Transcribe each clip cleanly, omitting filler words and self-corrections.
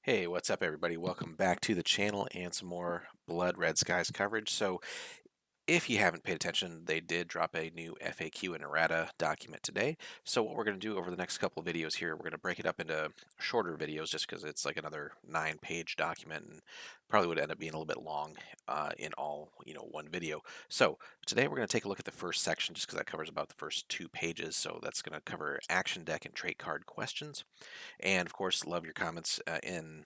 Hey, what's up, everybody? Welcome back to the channel and some more Blood Red Skies coverage. So, if you haven't paid attention, they did drop a new FAQ and errata document today. So, what we're going to do over the next couple of videos here, we're going to break it up into shorter videos just because it's like another 9-page document and probably would end up being a little bit long in all, one video. So, today we're going to take a look at the first section just because that covers about the first 2 pages. So, that's going to cover action deck and trait card questions. And of course, love your comments in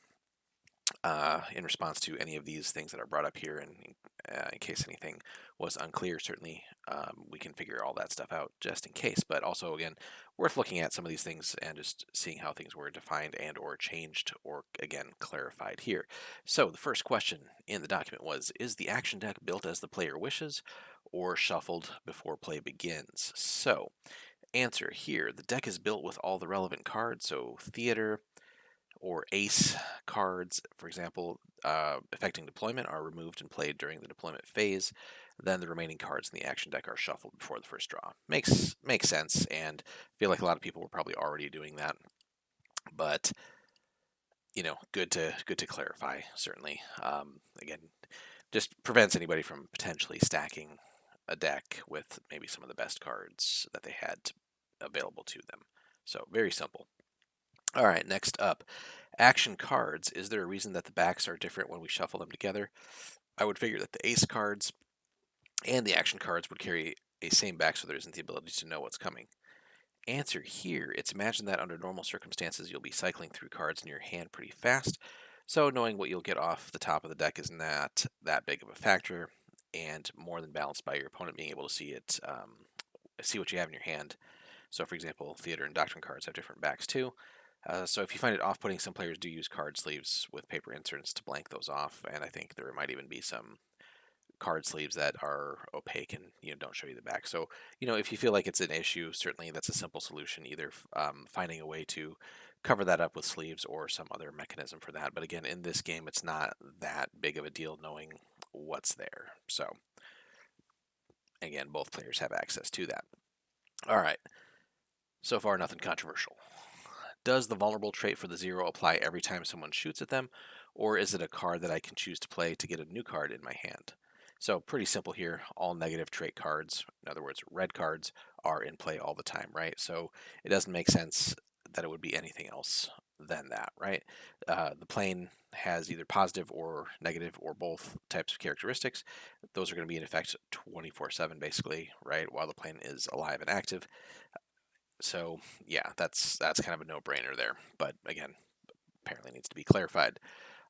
response to any of these things that are brought up here. And in case anything was unclear, certainly we can figure all that stuff out just in case. But also, again, worth looking at some of these things and just seeing how things were defined and or changed or, again, clarified here. So the first question in the document was, is the action deck built as the player wishes or shuffled before play begins? So answer here, the deck is built with all the relevant cards, so theater, or ace cards, for example, affecting deployment, are removed and played during the deployment phase. Then the remaining cards in the action deck are shuffled before the first draw. Makes sense, and I feel like a lot of people were probably already doing that. But good to clarify. Certainly, again, just prevents anybody from potentially stacking a deck with maybe some of the best cards that they had available to them. So very simple. All right, next up, action cards. Is there a reason that the backs are different when we shuffle them together? I would figure that the ace cards and the action cards would carry a same back, so there isn't the ability to know what's coming. Answer here, it's imagined that under normal circumstances you'll be cycling through cards in your hand pretty fast, so knowing what you'll get off the top of the deck is not that big of a factor, and more than balanced by your opponent being able to see it, see what you have in your hand. So, for example, theater and doctrine cards have different backs too. So if you find it off-putting, some players do use card sleeves with paper inserts to blank those off, and I think there might even be some card sleeves that are opaque and don't show you the back. So if you feel like it's an issue, certainly that's a simple solution, either finding a way to cover that up with sleeves or some other mechanism for that. But again, in this game, it's not that big of a deal knowing what's there. So again, both players have access to that. All right. So far, nothing controversial. Does the vulnerable trait for the 0 apply every time someone shoots at them, or is it a card that I can choose to play to get a new card in my hand? So pretty simple here. All negative trait cards, in other words, red cards, are in play all the time, right? So it doesn't make sense that it would be anything else than that, right? The plane has either positive or negative or both types of characteristics. Those are going to be in effect 24/7, basically, right? While the plane is alive and active. So yeah, that's kind of a no-brainer there. But again, apparently needs to be clarified.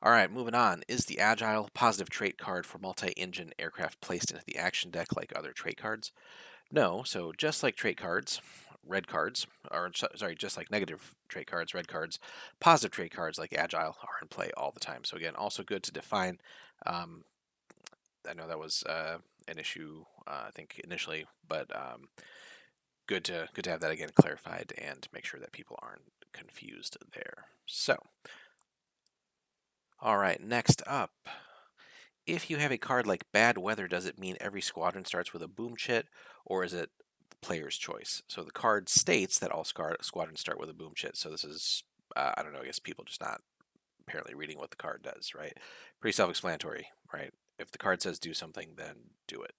All right, moving on. Is the Agile positive trait card for multi-engine aircraft placed into the action deck like other trait cards? No. So just like trait cards, red cards, or sorry, just like negative trait cards, red cards, positive trait cards like Agile are in play all the time. So again, also good to define. Um, I know that was an issue, I think initially, but good to have that again clarified and make sure that people aren't confused there. So, all right, next up. If you have a card like Bad Weather, does it mean every squadron starts with a boom chit, or is it the player's choice? So the card states that all squadrons start with a boom chit. So this is, I don't know, I guess people just not apparently reading what the card does, right? Pretty self-explanatory, right? If the card says do something, then do it.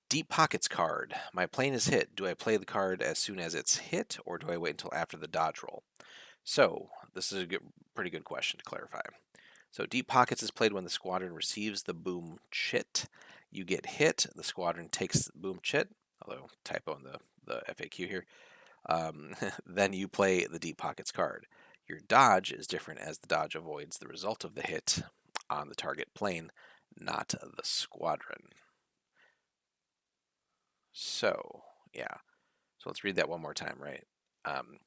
Deep Pockets card. My plane is hit. Do I play the card as soon as it's hit, or do I wait until after the dodge roll? So, this is a pretty good question to clarify. So, Deep Pockets is played when the squadron receives the boom chit. You get hit, the squadron takes the boom chit, although typo in the FAQ here. Then you play the Deep Pockets card. Your dodge is different as the dodge avoids the result of the hit on the target plane, not the squadron. So, yeah. So let's read that one more time, right? Um,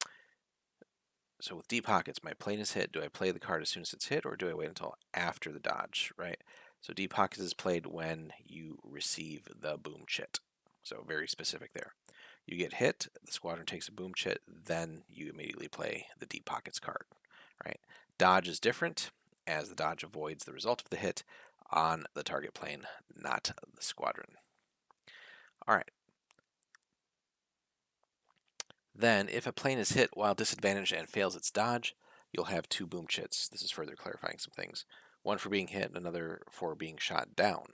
so with Deep Pockets, my plane is hit. Do I play the card as soon as it's hit, or do I wait until after the dodge, right? So Deep Pockets is played when you receive the boom chit. So very specific there. You get hit, the squadron takes a boom chit, then you immediately play the Deep Pockets card, right? Dodge is different, as the dodge avoids the result of the hit on the target plane, not the squadron. All right. Then, if a plane is hit while disadvantaged and fails its dodge, you'll have 2 boom chits. This is further clarifying some things. One for being hit, another for being shot down.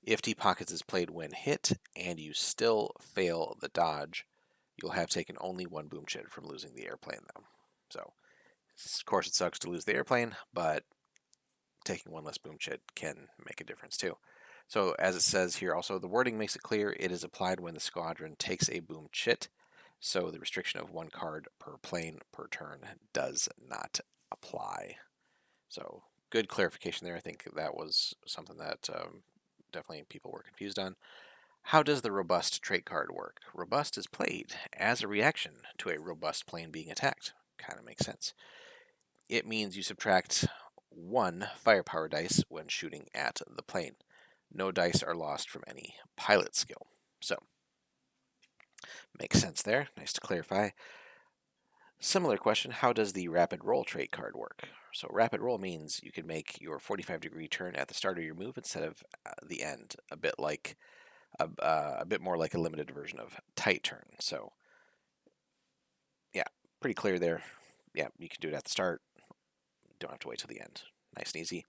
If Deep Pockets is played when hit and you still fail the dodge, you'll have taken only 1 boom chit from losing the airplane, though. So, of course, it sucks to lose the airplane, but taking 1 less boom chit can make a difference too. So, as it says here, also the wording makes it clear it is applied when the squadron takes a boom chit. So, the restriction of 1 card per plane per turn does not apply. So, good clarification there. I think that was something that definitely people were confused on. How does the robust trait card work? Robust is played as a reaction to a robust plane being attacked. Kind of makes sense. It means you subtract 1 firepower dice when shooting at the plane. No dice are lost from any pilot skill. So, makes sense there. Nice to clarify. Similar question, how does the rapid roll trait card work? So rapid roll means you can make your 45-degree turn at the start of your move instead of the end, a bit more like a limited version of tight turn. So yeah, pretty clear there. Yeah, you can do it at the start. Don't have to wait till the end. Nice and easy.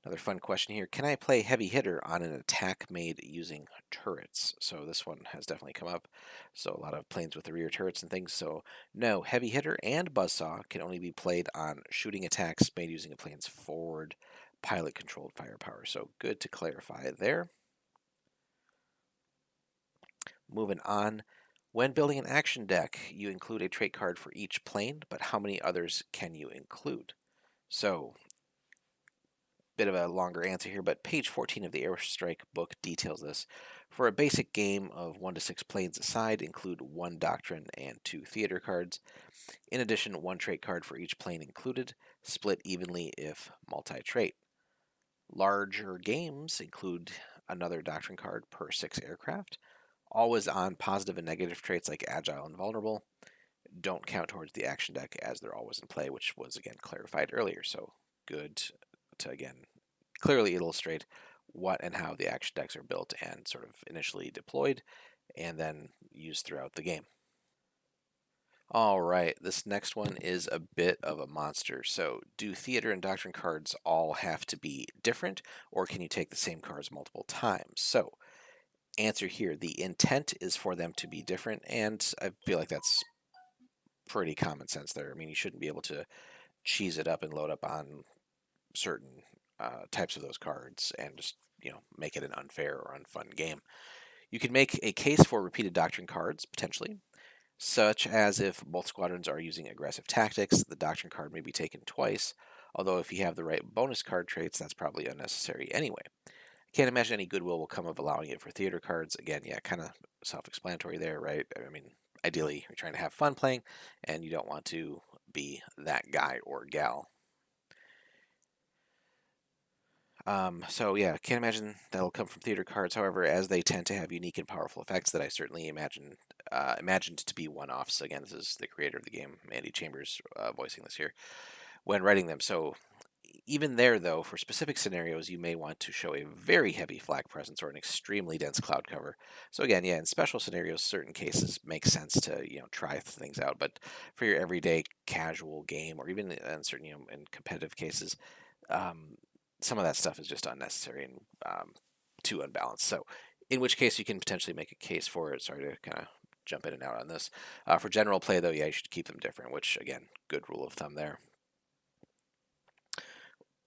Another fun question here. Can I play heavy hitter on an attack made using turrets? So this one has definitely come up. So a lot of planes with the rear turrets and things. So no, heavy hitter and buzzsaw can only be played on shooting attacks made using a plane's forward pilot controlled firepower. So good to clarify there. Moving on. When building an action deck, you include a trait card for each plane, but how many others can you include? So bit of a longer answer here, but page 14 of the Airstrike book details this. For a basic game of 1 to 6 planes aside, include 1 Doctrine and 2 Theater cards. In addition, 1 trait card for each plane included, split evenly if multi-trait. Larger games include another Doctrine card per 6 aircraft. Always on positive and negative traits like Agile and Vulnerable. Don't count towards the action deck as they're always in play, which was again clarified earlier. So good to again clearly illustrate what and how the action decks are built and sort of initially deployed and then used throughout the game. All right, this next one is a bit of a monster. So, do theater and doctrine cards all have to be different, or can you take the same cards multiple times? So, answer here, the intent is for them to be different, and I feel like that's pretty common sense there. I mean, you shouldn't be able to cheese it up and load up on certain types of those cards and just make it an unfair or unfun game. You can make a case for repeated doctrine cards potentially, such as if both squadrons are using aggressive tactics, the doctrine card may be taken twice. Although if you have the right bonus card traits, that's probably unnecessary anyway. I can't imagine any goodwill will come of allowing it for theater cards. Again, yeah, kind of self-explanatory there, right? I mean, ideally, you're trying to have fun playing, and you don't want to be that guy or gal. So yeah, can't imagine that'll come from theater cards. However, as they tend to have unique and powerful effects that I certainly imagined to be one-offs. Again, this is the creator of the game, Andy Chambers, voicing this here when writing them. So even there, though, for specific scenarios, you may want to show a very heavy flak presence or an extremely dense cloud cover. So again, yeah, in special scenarios, certain cases make sense to try things out. But for your everyday casual game, or even in certain in competitive cases, um, some of that stuff is just unnecessary and too unbalanced. So, in which case, you can potentially make a case for it. Sorry to kind of jump in and out on this. For general play, though, yeah, you should keep them different, which, again, good rule of thumb there.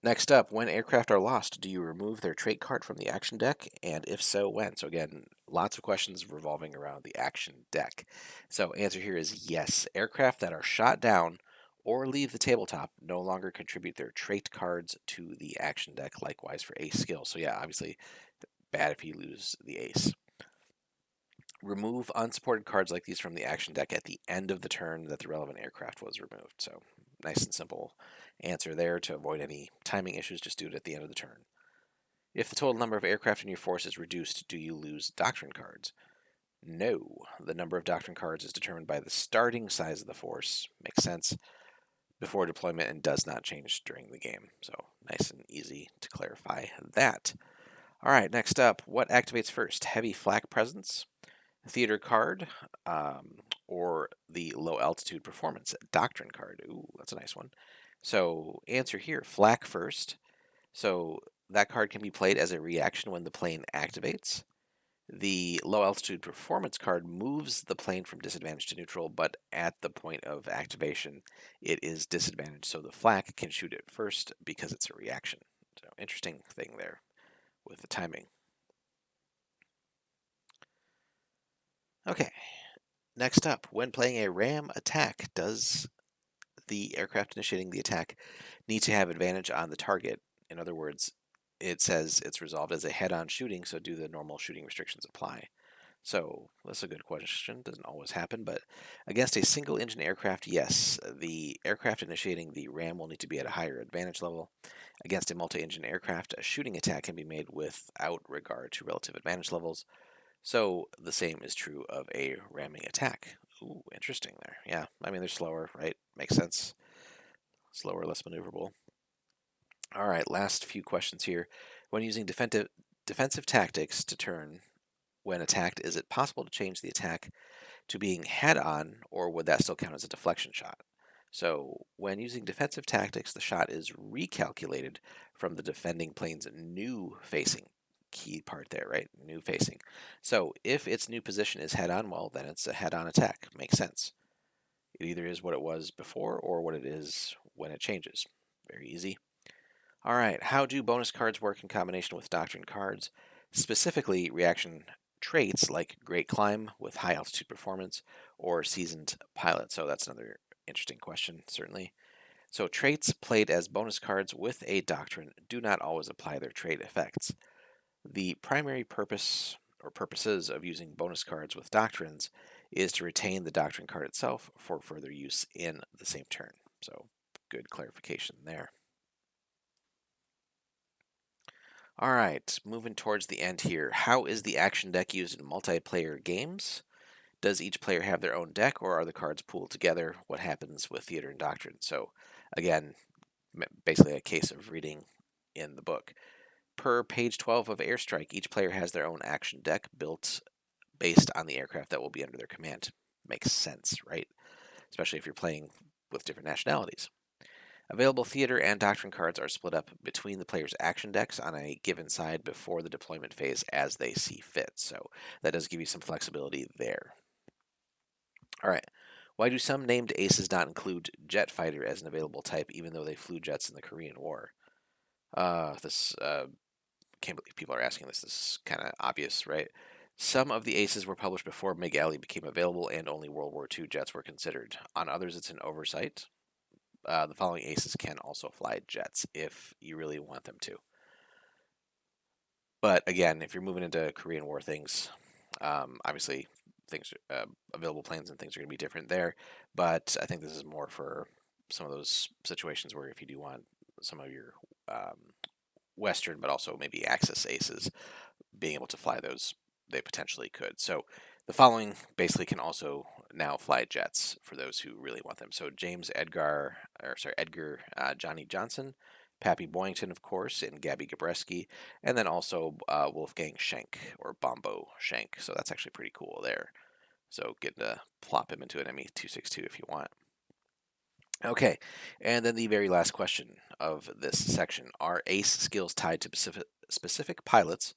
Next up, when aircraft are lost, do you remove their trait card from the action deck? And if so, when? So, again, lots of questions revolving around the action deck. So, answer here is yes. Aircraft that are shot down or leave the tabletop no longer contribute their trait cards to the action deck, likewise for ace skill. So, yeah, obviously, bad if you lose the ace. Remove unsupported cards like these from the action deck at the end of the turn that the relevant aircraft was removed. So, nice and simple answer there to avoid any timing issues. Just do it at the end of the turn. If the total number of aircraft in your force is reduced, do you lose doctrine cards? No. The number of doctrine cards is determined by the starting size of the force. Makes sense. Before deployment and does not change during the game. So, nice and easy to clarify that. All right, next up, what activates first? Heavy flak presence, Theater card, or the low altitude performance Doctrine card. Ooh, that's a nice one. So answer here, flak first. So that card can be played as a reaction when the plane activates. The low altitude performance card moves the plane from disadvantage to neutral, but at the point of activation, it is disadvantaged. So the flak can shoot it first because it's a reaction. So interesting thing there with the timing. Okay, next up, when playing a ram attack, does the aircraft initiating the attack need to have advantage on the target? In other words, it says it's resolved as a head-on shooting, so do the normal shooting restrictions apply? So that's a good question. Doesn't always happen, but against a single engine aircraft, yes, the aircraft initiating the ram will need to be at a higher advantage level. Against a multi engine aircraft, a shooting attack can be made without regard to relative advantage levels. So the same is true of a ramming attack. Ooh, interesting there. Yeah, I mean, they're slower, right? Makes sense. Slower, less maneuverable. All right, last few questions here. When using defensive tactics to turn when attacked, is it possible to change the attack to being head on, or would that still count as a deflection shot? So, when using defensive tactics, the shot is recalculated from the defending plane's new facing. Key part there, right? New facing. So, if its new position is head on, well, then it's a head on attack. Makes sense. It either is what it was before or what it is when it changes. Very easy. All right, how do bonus cards work in combination with Doctrine cards? Specifically, reaction traits like Great Climb with high altitude performance or Seasoned Pilot. So that's another interesting question, certainly. So traits played as bonus cards with a Doctrine do not always apply their trait effects. The primary purpose or purposes of using bonus cards with Doctrines is to retain the Doctrine card itself for further use in the same turn. So good clarification there. All right, moving towards the end here. How is the action deck used in multiplayer games? Does each player have their own deck, or are the cards pooled together? What happens with Theater and Doctrine? So, again, basically a case of reading in the book. Per page 12 of Airstrike, each player has their own action deck built based on the aircraft that will be under their command. Makes sense, right? Especially if you're playing with different nationalities. Available theater and doctrine cards are split up between the player's action decks on a given side before the deployment phase as they see fit. So that does give you some flexibility there. All right. Why do some named aces not include jet fighter as an available type, even though they flew jets in the Korean War? This can't believe people are asking this. This is kind of obvious, right? Some of the aces were published before MiG Alley became available, and only World War II jets were considered. On others, it's an oversight. The following aces can also fly jets if you really want them to. But again, if you're moving into Korean War things, obviously things available planes and things are going to be different there. But I think this is more for some of those situations where if you do want some of your Western, but also maybe Axis aces being able to fly those, they potentially could. So the following basically can also now fly jets for those who really want them. So Edgar Johnny Johnson, Pappy Boyington, of course, and Gabby Gabreski, and then also Wolfgang Schenk or Bombo Schenk. So that's actually pretty cool there. So get to plop him into an ME-262 if you want. Okay, and then the very last question of this section. Are ACE skills tied to specific pilots,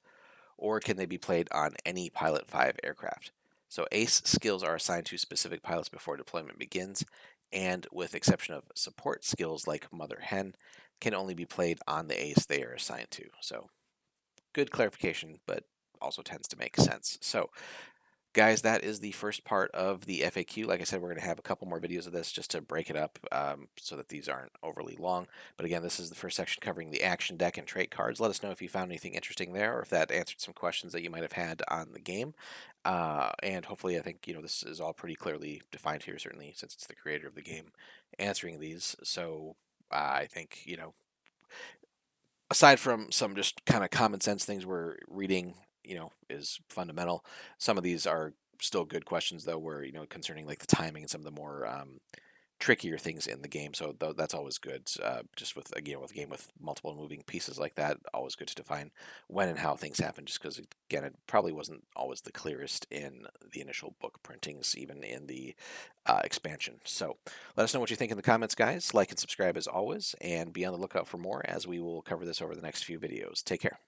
or can they be played on any Pilot 5 aircraft? So ACE skills are assigned to specific pilots before deployment begins, and with exception of support skills like Mother Hen, can only be played on the ACE they are assigned to. So good clarification, but also tends to make sense. So guys, that is the first part of the FAQ. Like I said, we're going to have a couple more videos of this just to break it up so that these aren't overly long. But again, this is the first section covering the action deck and trait cards. Let us know if you found anything interesting there or if that answered some questions that you might have had on the game. And hopefully, I think this is all pretty clearly defined here, certainly since it's the creator of the game answering these. So I think, aside from some just kind of common sense things where reading, is fundamental, some of these are still good questions though, where concerning like the timing and some of the more trickier things in the game. So that's always good. Just with again with a game with multiple moving pieces like that, always good to define when and how things happen. Just because again, it probably wasn't always the clearest in the initial book printings, even in the expansion. So let us know what you think in the comments, guys. Like and subscribe as always, and be on the lookout for more as we will cover this over the next few videos. Take care.